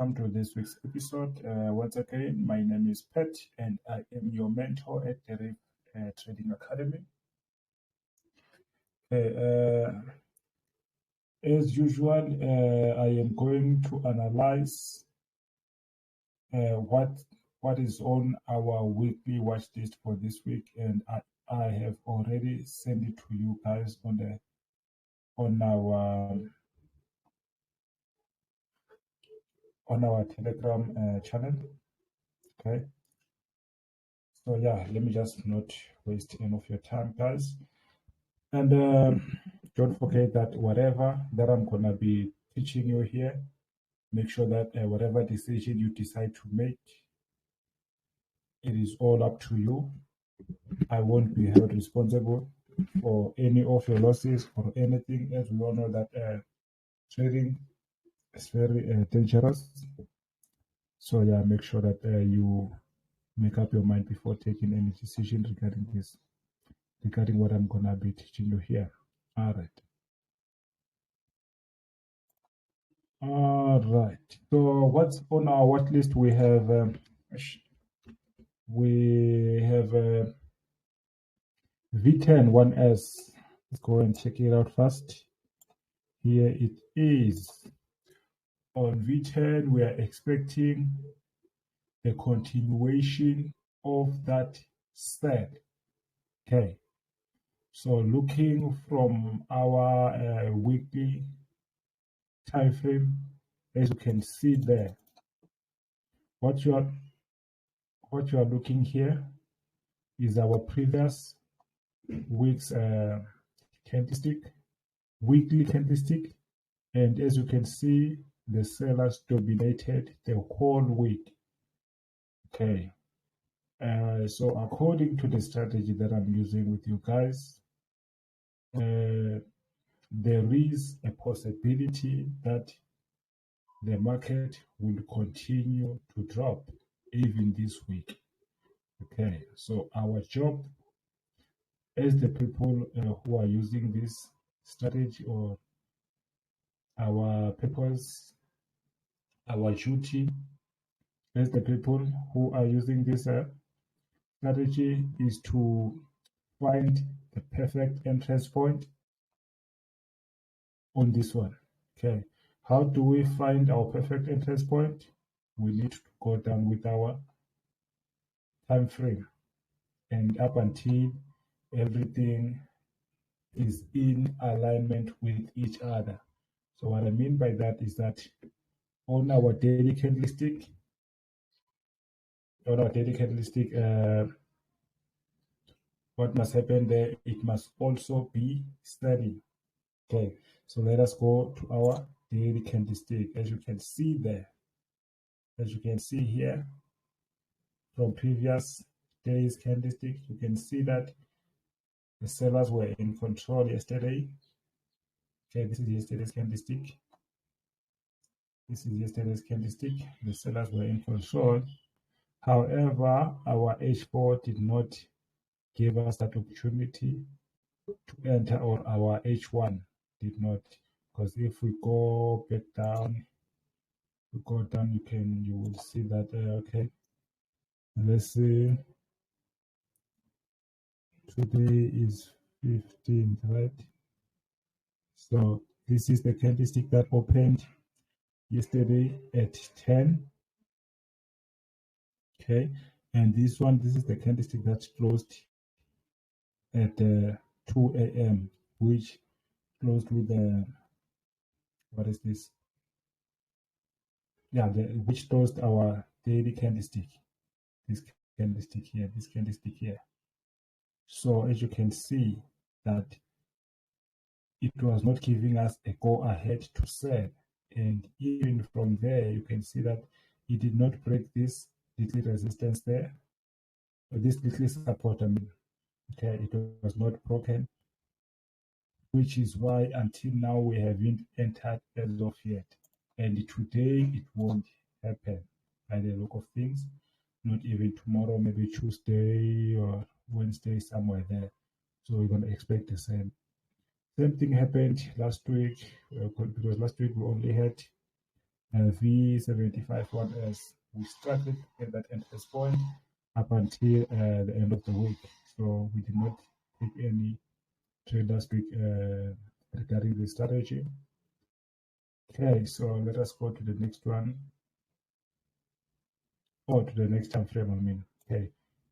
welcome to this week's episode. Once again, my name is Pat and I am your mentor at Deriv Trading Academy. As usual, I am going to analyze what is on our weekly watch list for this week, and I have already sent it to you guys on our Telegram channel. Okay, so yeah, let me just not waste any of your time, guys, and don't forget that whatever that I'm gonna be teaching you here, make sure that whatever decision you decide to make, it is all up to you. I won't be held responsible for any of your losses or anything, as we all know that trading is very dangerous. So yeah, make sure that you make up your mind before taking any decision regarding what I'm gonna be teaching you here. All right. So what's on our watch list? We have V10 1S. Let's go and check it out first. Here it is. On V10, we are expecting the continuation of that set. Okay. So looking from our weekly time frame, as you can see there, what you are looking here is our previous week's weekly candlestick, and as you can see, the sellers dominated the whole week. Okay, so according to the strategy that I'm using with you guys, there is a possibility that the market will continue to drop even this week. Okay, so our job as the people who are using this strategy, or our purpose, our duty as the people who are using this strategy, is to find the perfect entrance point on this one. Okay, how do we find our perfect entrance point? We need to go down with our time frame and up until everything is in alignment with each other. So what I mean by that is that on our daily candlestick, what must happen there? It must also be steady. Okay, so let us go to our daily candlestick. As you can see there, as you can see here from previous days candlestick, you can see that the sellers were in control yesterday. Okay, this is yesterday's candlestick. This is yesterday's candlestick. The sellers were in control. However, our H4 did not give us that opportunity to enter, or our H1 did not. Because if we go back down, you will see that okay, let's see, today is 15th, right? So this is the candlestick that opened yesterday at 10. Okay, and this is the candlestick that closed at 2 a.m., which closed with what is this? Yeah, which closed our daily candlestick. This candlestick here. So as you can see that it was not giving us a go ahead to sell, and even from there you can see that it did not break this little resistance there, or this little support. I mean, okay, it was not broken, which is why until now we haven't entered as of yet, and today it won't happen by the look of things. Not even tomorrow, maybe Tuesday or Wednesday, somewhere there. So we're going to expect the same thing happened last week, because last week we only had V25 1S. We started at that entrance point up until the end of the week. So we did not take any trade last week regarding the strategy. Okay, so let us go to the next one. Or to the next time frame, I mean. Okay,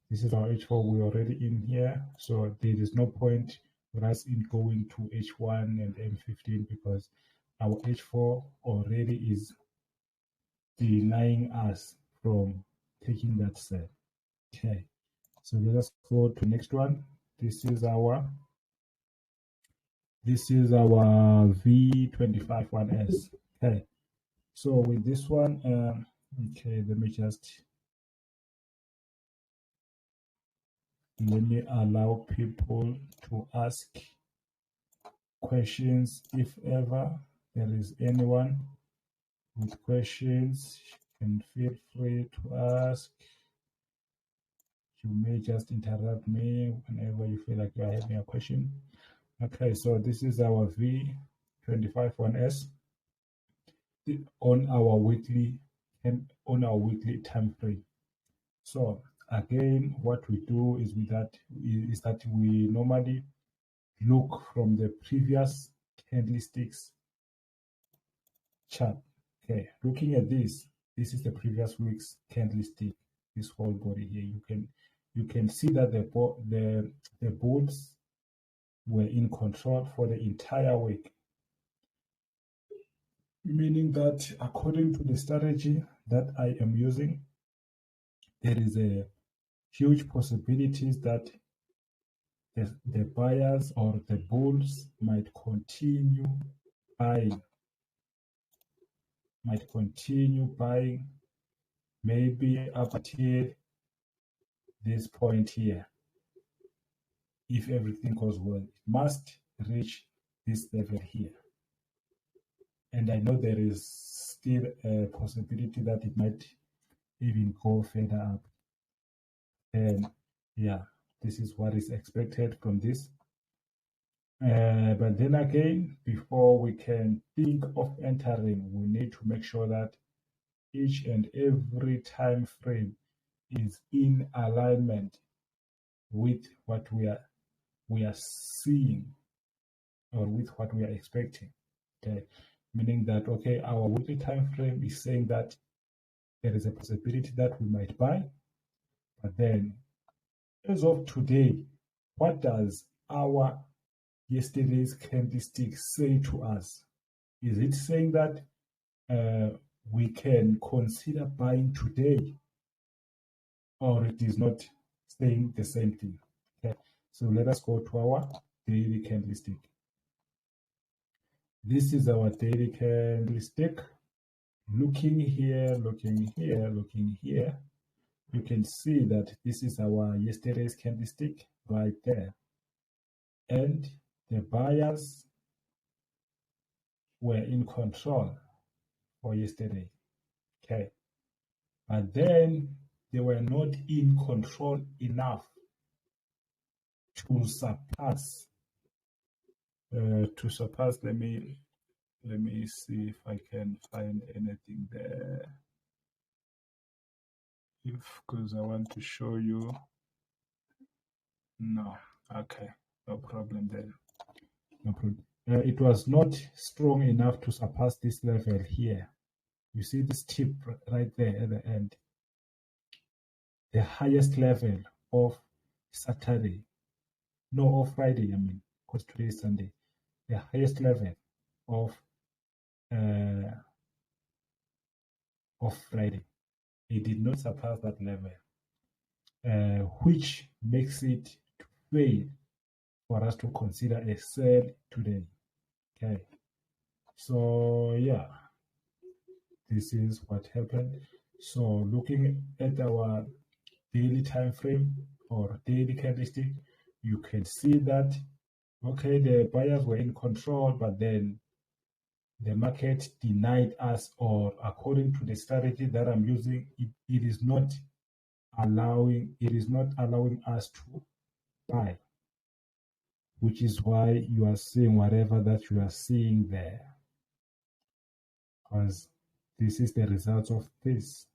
this is our H4. We're already in here. So there is no point for us in going to H1 and M15 because our H4 already is denying us from taking that sell. Okay, so let us go to next one. This is our V25 1S. Okay, so with this one, okay, let me allow people to ask questions. If ever there is anyone with questions, you can feel free to ask. You may just interrupt me whenever you feel like you are having a question. Okay, so this is our V25 1S on our weekly time frame. So again, what we do is that we normally look from the previous candlesticks chart. Okay, looking at this is the previous week's candlestick. This whole body here, you can see that the bulls were in control for the entire week, meaning that according to the strategy that I am using, there is a huge possibilities that the buyers or the bulls might continue buying, maybe up until this point here. If everything goes well, it must reach this level here. And I know there is still a possibility that it might even go further up. And yeah, this is what is expected from this. But then again, before we can think of entering, we need to make sure that each and every time frame is in alignment with what we are seeing or with what we are expecting. Okay, meaning that okay, our weekly time frame is saying that there is a possibility that we might buy, but then as of today, what does our yesterday's candlestick say to us? Is it saying that we can consider buying today, or it is not saying the same thing? Okay, so let us go to our daily candlestick. This is our daily candlestick. Looking here, you can see that this is our yesterday's candlestick right there. And the buyers were in control for yesterday. Okay. But then they were not in control enough to surpass. Let me see if I can find anything there. Because I want to show you. No, okay, no problem there. No problem. It was not strong enough to surpass this level here. You see this tip right there at the end. The highest level of Saturday, no, of Friday, I mean, because today is Sunday. The highest level of Friday. It did not surpass that level, which makes it to fail for us to consider a sell today. Okay, so yeah, this is what happened. So looking at our daily time frame or daily candlestick, you can see that okay, the buyers were in control, but then the market denied us, or according to the strategy that I'm using, it is not allowing us to buy, which is why you are seeing whatever that you are seeing there, because this is the result of this.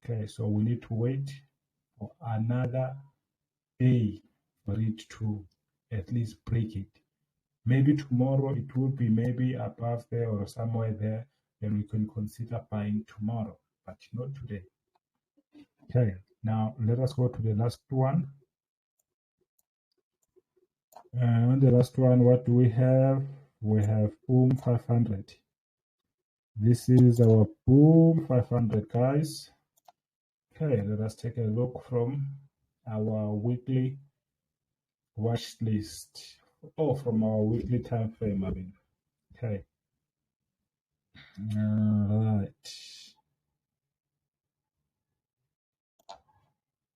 Okay, so we need to wait for another day for it to at least break it. Maybe tomorrow it will be maybe above there or somewhere there, then we can consider buying tomorrow, but not today. Okay, now let us go to the last one. On the last one, what do we have? We have Boom500. This is our Boom500, guys. Okay, let us take a look from our weekly watch list. Oh, from our weekly time frame, I mean. Okay. All right.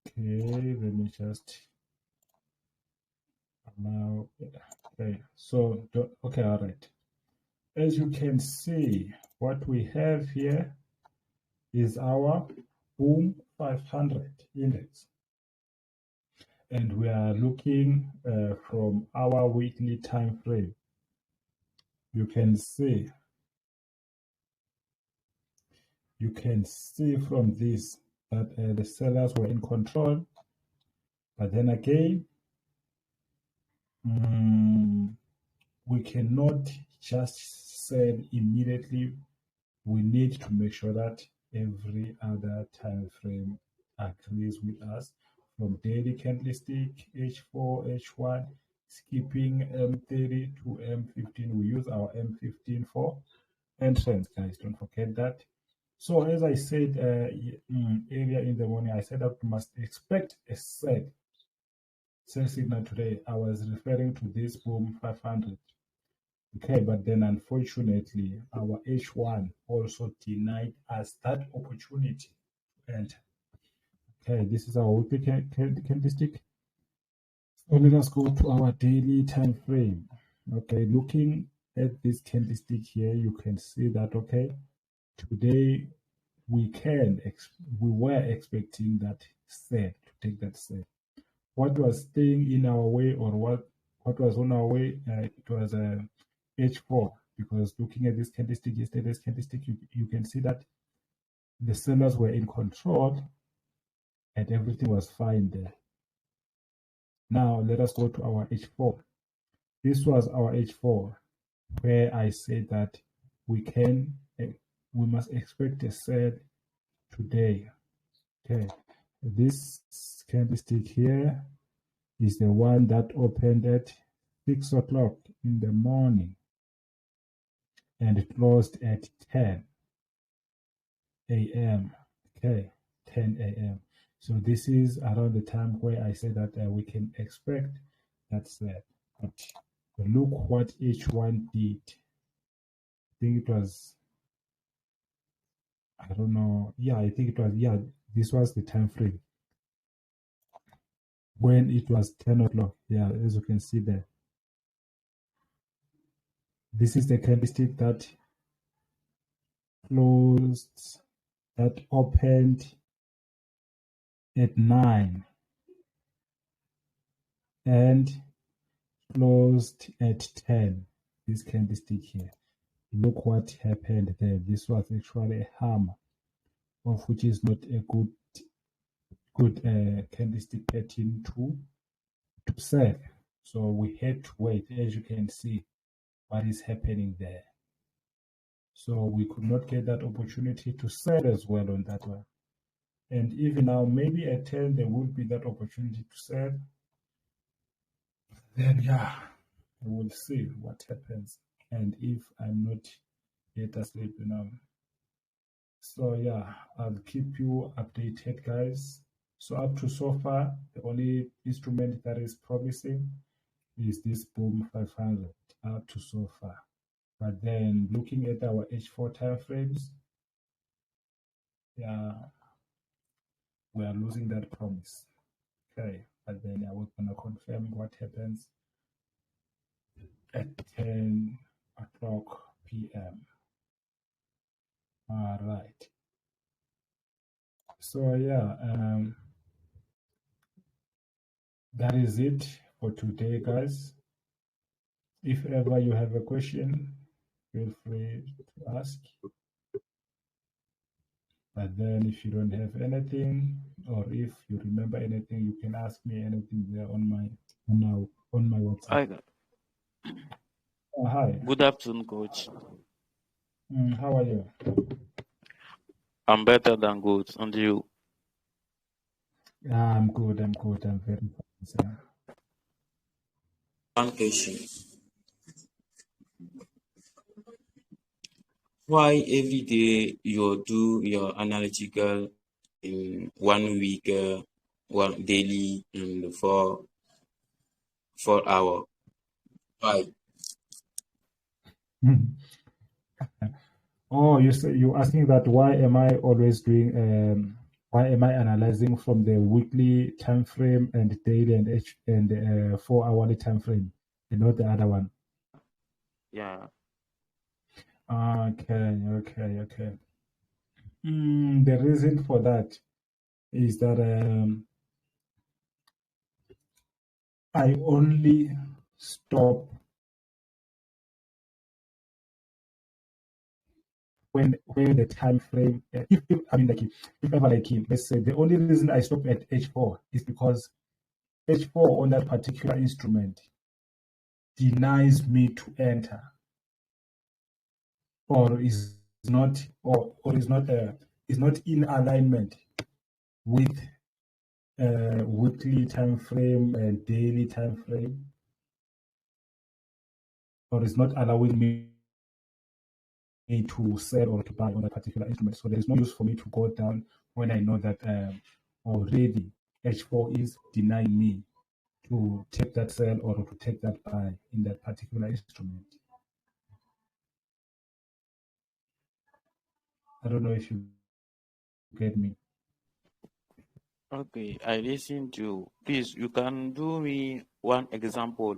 Okay, let me just allow. Okay, so okay, all right. As you can see, what we have here is our Boom500 index, and we are looking from our weekly time frame. You can see from this that the sellers were in control, but then again, we cannot just sell immediately. We need to make sure that every other time frame agrees with us, from daily candlestick, H4, H1, skipping M30 to M15. We use our M15 for entrance, guys. Don't forget that. So as I said earlier in the morning, I said that we must expect a sell signal today. I was referring to this Boom500. Okay, but then unfortunately, our H1 also denied us that opportunity to enter. Okay, this is our weekly candlestick. So let us go to our daily time frame. Okay, looking at this candlestick here, you can see that, okay, today we were expecting that sell, to take that sell. What was staying in our way, or what was on our way, it was H4, because looking at this candlestick, yesterday's candlestick, you can see that the sellers were in control and everything was fine there. Now let us go to our H4. This was our H4, where I said that we must expect a sell today. Okay, this candlestick here is the one that opened at 6 o'clock in the morning and it closed at 10 a.m. Okay, 10 a.m. So this is around the time where I said that we can expect that sell. But look what H1 did. I think it was, I don't know. Yeah, I think it was, yeah, this was the time frame when it was 10 o'clock. Yeah, as you can see there. This is the candlestick that closed, that opened at 9 and closed at 10. This candlestick here. Look what happened there. This was actually a hammer, of which is not a good candlestick pattern to sell. So we had to wait, as you can see what is happening there. So we could not get that opportunity to sell as well on that one. And even now, maybe at 10 there would be that opportunity to sell. Then yeah, we will see what happens, and if I'm not yet asleep now. So yeah, I'll keep you updated, guys. So up to so far, the only instrument that is promising is this Boom500 up to so far. But then looking at our H4 time frames, yeah, we are losing that promise. Okay, but then we're gonna confirm what happens at 10 o'clock p.m. All right. So yeah, that is it for today, guys. If ever you have a question, feel free to ask. But then if you don't have anything, or if you remember anything, you can ask me anything there on my WhatsApp. Hi. Hi. Good afternoon, coach. How are you? I'm better than good. And you? I'm good. I'm very fine, sir. One question. Why every day you do your analytical in 1 week, one daily, and for 4 hours? Why? Oh, you're asking that why am I always doing why am I analyzing from the weekly time frame and daily and 4 hourly time frame and not the other one? Yeah. Okay. The reason for that is that I only stop when the time frame if I mean like if ever like let's say the only reason I stop at H4 is because H4 on that particular instrument denies me to enter or is not is not in alignment with weekly time frame and daily time frame, or is not allowing me to sell or to buy on that particular instrument. So there is no use for me to go down when I know that already H4 is denying me to take that sell or to take that buy in that particular instrument. I don't know if you get me. Okay, I listen to you. Please, you can do me one example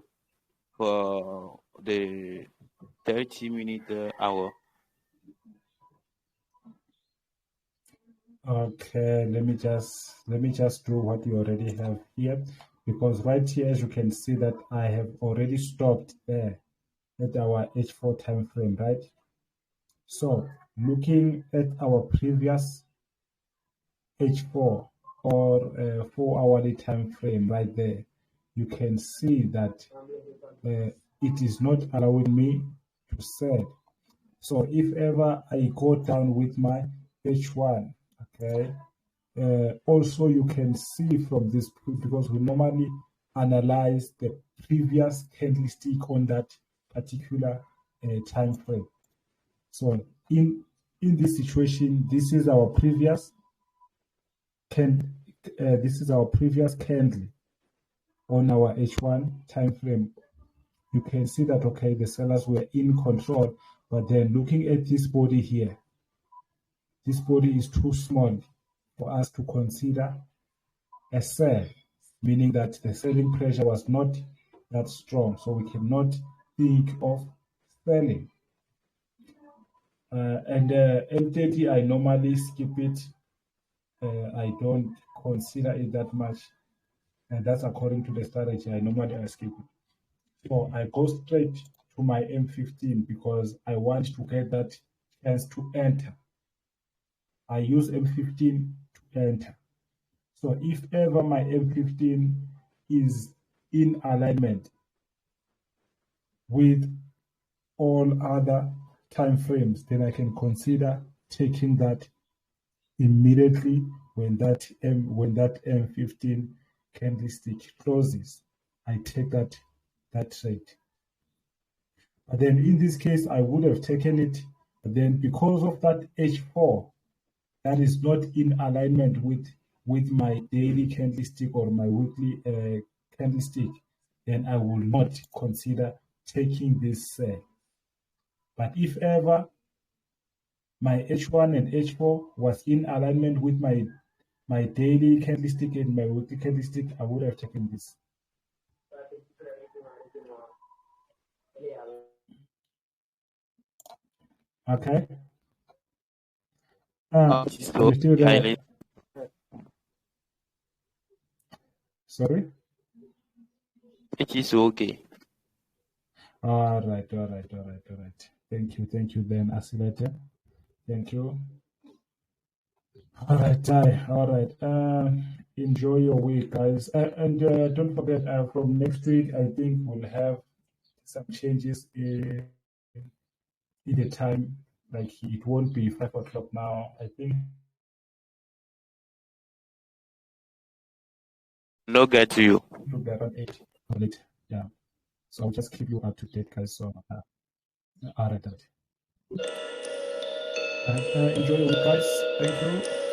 for the 30-minute hour. Okay, let me just do what you already have here, because right here, as you can see that I have already stopped there at our H4 time frame, right? So looking at our previous H4 or 4 hourly time frame right there, you can see that it is not allowing me to sell. So if ever I go down with my H1, okay, also you can see from this, because we normally analyze the previous candlestick on that particular time frame. So in this situation, this is our previous candle on our H1 time frame. You can see that, okay, the sellers were in control, but then looking at this body here, this body is too small for us to consider a sell, meaning that the selling pressure was not that strong, so we cannot think of selling. And M30, I normally skip it. I don't consider it that much, and that's according to the strategy. I normally skip it. So I go straight to my M15 because I want to get that chance to enter. I use M15 to enter. So if ever my M15 is in alignment with all other time frames, then I can consider taking that immediately when that M15 candlestick closes. I take that trade. But then in this case, I would have taken it, but then because of that H4 that is not in alignment with my daily candlestick or my weekly candlestick, then I will not consider taking this sell. But if ever my H1 and H4 was in alignment with my daily candlestick and my weekly candlestick, I would have taken this. Okay. Are you still there? Sorry? It is okay. All right. Thank you then, Asilator. Thank you. All right, Ty. All right. Enjoy your week, guys. And don't forget, from next week, I think we'll have some changes in the time. Like it won't be 5 o'clock now. I think No get to you. it'll be around 8 or late. Yeah. So I'll just keep you up to date, guys. So, all right. Enjoy your week, guys. Thank you.